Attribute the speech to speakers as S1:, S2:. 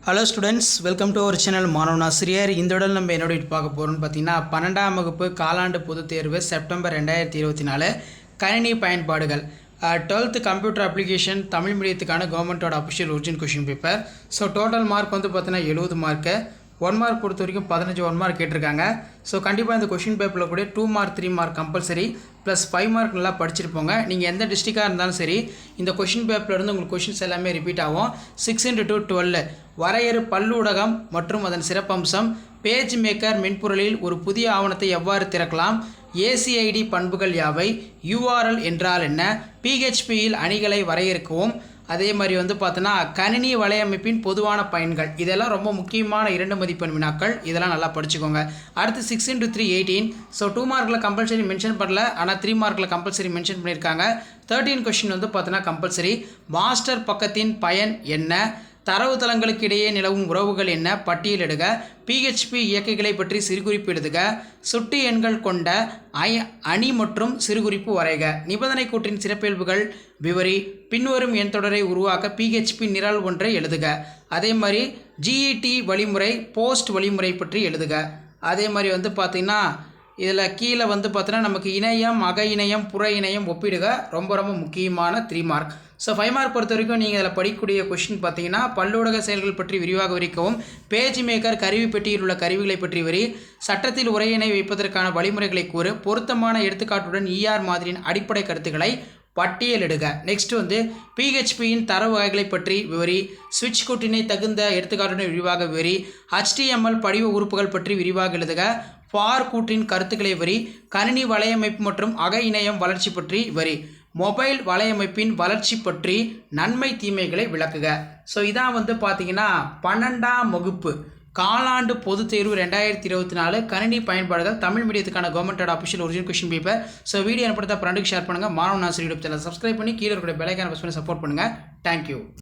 S1: Hello students, welcome to our channel மாணவன் ஆசிரியர். இந்த உடல் நம்ம என்னோட பார்க்க போகிறோம்னு பார்த்தீங்கன்னா 12ஆம் வகுப்பு காலாண்டு பொதுத் தேர்வு செப்டம்பர் 2024 கணினி பயன்பாடுகள் 12th கம்ப்யூட்டர் அப்ளிகேஷன் தமிழ் மீடியத்துக்கான கவர்மெண்ட்டோட official original question paper. So total mark வந்து பார்த்தீங்கன்னா 70 மார்க்கு. 1 மார்க் பொறுத்த வரைக்கும் 15 1 மார்க் கேட்டிருக்காங்க. ஸோ கண்டிப்பாக இந்த கொஷின் பேப்பரில் கூட 2 mark 3 mark compulsory plus 5 mark நல்லா படிச்சிருப்போங்க. நீங்கள் எந்த டிஸ்ட்ரிக்டாக இருந்தாலும் சரி இந்த கொஷின் பேப்பர்லேருந்து உங்களுக்கு கொஷின்ஸ் எல்லாமே ரிப்பீட் ஆகும். 6x212 வரையறு பல்லூடகம் மற்றும் அதன் சிறப்பம்சம், பேஜ் மேக்கர் மென்பொருளில் ஒரு புதிய ஆவணத்தை எவ்வாறு திறக்கலாம், ஏசிஐடி பண்புகள் யாவை, யூஆர்எல் என்றால் என்ன, பிஹெச்பியில் அணிகளை வரையறுக்கவும், அதே மாதிரி வந்து பார்த்தோன்னா கணினி வலையமைப்பின் பொதுவான பயன்கள். இதெல்லாம் ரொம்ப முக்கியமான 2 மதிப்பெண் வினாக்கள். இதெல்லாம் நல்லா படிச்சுக்கோங்க. அடுத்து 6x3 18. ஸோ 2 மார்க்கில் கம்பல்சரி மென்ஷன் பண்ணல, ஆனால் 3 மார்க்கில் கம்பல்சரி மென்ஷன் பண்ணியிருக்காங்க. 13 கொஷின் வந்து பார்த்தோன்னா கம்பல்சரி. மாஸ்டர் பக்கத்தின் பயன் என்ன, தரவுத்தளங்களுக்கு இடையே நிலவும் உறவுகள் என்ன, பட்டியலிடுக, பிஹெச்பி இயக்கிகளை பற்றி சிறுகுறிப்பு எழுதுக, சுட்டு எண்கள் கொண்ட அணி மற்றும் சிறுகுறிப்பு வரைக, நிபந்தனை கூற்றின் சிறப்பியல்புகள் விவரி, பின்வரும் எண் தொடரை உருவாக்க பிஹெச்பி நிரல் ஒன்றை எழுதுக, அதே மாதிரி ஜிஇடி வழிமுறை போஸ்ட் வழிமுறை பற்றி எழுதுக. அதே மாதிரி வந்து பார்த்திங்கன்னா இதில் கீழே வந்து பார்த்தீங்கன்னா நமக்கு இணையம், அக இணையம், புற இணையம் ஒப்பிடுக, ரொம்ப ரொம்ப முக்கியமான 3 மார்க். ஸோ 5 மார்க் பொறுத்த வரைக்கும் நீங்கள் இதில் படிக்கக்கூடிய கொஷின் பார்த்தீங்கன்னா பல்லூடக செயல்கள் பற்றி விரிவாக விவரிக்கவும், பேஜ் மேக்கர் கருவி பெட்டியில் உள்ள கருவிகளை பற்றி வரி, சட்டத்தில் உரையினை வைப்பதற்கான வழிமுறைகளை கூறு, பொருத்தமான எடுத்துக்காட்டுடன் இஆர் மாதிரியின் அடிப்படை கருத்துக்களை பட்டியலிடுக. நெக்ஸ்ட் வந்து பிஹெச்பியின் தரவு வகைகளை பற்றி விவரி, சுவிட்ச் கூட்டினை தகுந்த எடுத்துக்காட்டுடன் விரிவாக விவரி, HTML படிவ உறுப்புகள் பற்றி விரிவாக எழுதுக, ஃபார் கூற்றின் கருத்துக்களை வரி, கணினி வலையமைப்பு மற்றும் அக இணையம் வளர்ச்சி பற்றி வரி, மொபைல் வலையமைப்பின் வளர்ச்சி பற்றி நன்மை தீமைகளை விளக்குக. ஸோ இதான் வந்து பார்த்தீங்கன்னா 12ஆம் வகுப்பு காலாண்டு பொதுத் தேர்வு 2024 கணினி பயன்பாடுகள் தமிழ் மீடியத்துக்கான கவர்மெண்டோட official original question paper. So video அனுப்பிட்ட ஃப்ரெண்டுக்கு ஷேர் பண்ணுங்கள். மாணவன் ஆசிரியர் யூடியூப் சேனல் சப்ஸ்கிரைப் பண்ணி கீழே இருக்கிற பெல் ஐகானை பிரஸ் பண்ணி சப்போர்ட் பண்ணுங்கள். தேங்க்யூ.